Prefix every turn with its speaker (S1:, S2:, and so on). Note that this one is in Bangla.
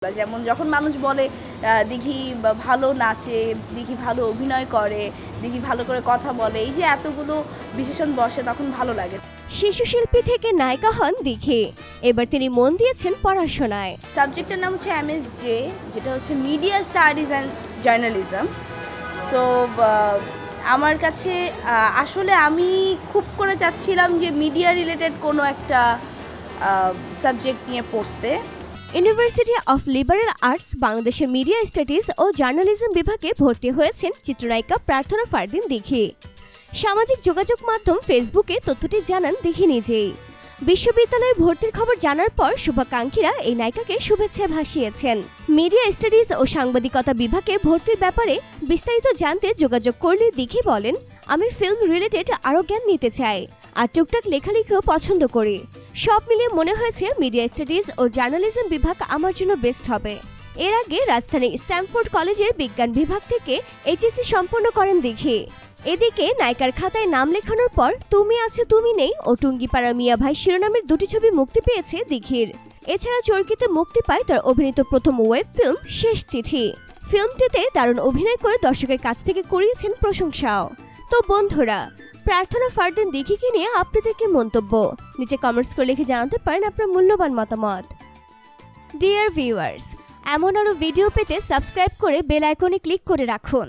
S1: যেমন যখন মানুষ বলে দিঘি ভালো নাচে, দিঘি ভালো অভিনয় করে, দিঘি ভালো করে কথা বলে, এই যে এতগুলো বিশেষণ বসে তখন ভালো লাগে।
S2: শিশু শিল্পী থেকে নায়িকা হন দিঘি। এবার তিনি মন দিয়েছেন পড়াশোনায়।
S1: সাবজেক্টের নাম হচ্ছে MSJ, যেটা হচ্ছে media studies and journalism. So আমার কাছে আসলে আমি খুব করে চাচ্ছিলাম যে মিডিয়া রিলেটেড কোনো একটা সাবজেক্ট নিয়ে পড়তে।
S2: ইউনিভার্সিটি অফ লিবারেল আর্টস বাংলাদেশের মিডিয়া স্টাডিজ ও জার্নালিজম বিভাগে ভর্তি হয়েছেন চিত্রনায়িকা প্রার্থনা ফারদিন দিঘি। সামাজিক যোগাযোগ মাধ্যম ফেসবুকে তথ্যটি জানান দিঘি নিজেই। বিশ্ববিদ্যালয়ে ভর্তির খবর জানার পর শুভাকাঙ্ক্ষীরা এই নায়িকাকে শুভেচ্ছা ভাসিয়েছেন। মিডিয়া স্টাডিজ ও সাংবাদিকতা বিভাগে ভর্তির ব্যাপারে বিস্তারিত জানতে যোগাযোগ করলে দিঘি বলেন, আমি ফিল্ম রিলেটেড আরও জ্ঞান নিতে চাই আর টুকটাক লেখালেখিও পছন্দ করি। সব মিলিয়ে মনে হয়েছে মিডিয়া স্টাডিজ ও জার্নালিজম বিভাগ আমার জন্য বেস্ট হবে। এর আগে রাজধানীর স্ট্যামফোর্ড কলেজের বিজ্ঞান বিভাগ থেকে এইচএসসি সম্পন্ন করেন দিঘি। এদিকে নায়িকার খাতায় নাম লেখানোর পর তুমি আছে তুমি নেই ও টুঙ্গিপাড়া মিয়া ভাই শিরোনামের দুটি ছবি মুক্তি পেয়েছে দিঘির। এছাড়া চরকিতে মুক্তি পায় তার অভিনীত প্রথম ওয়েব ফিল্ম শেষ চিঠি। ফিল্মটিতে দারুণ অভিনয় করে দর্শকের কাছ থেকে কুড়িয়েছেন প্রশংসাও। তো বন্ধুরা, প্রার্থনা ফারদিন দিঘিকে নিয়ে আপনাদের কি মন্তব্য নিচে কমেন্টস করে লিখে জানাতে পারেন আপনার মূল্যবান মতামত। ডিয়ার ভিউয়ার্স, এমন আরও ভিডিও পেতে সাবস্ক্রাইব করে বেল আইকনে ক্লিক করে রাখুন।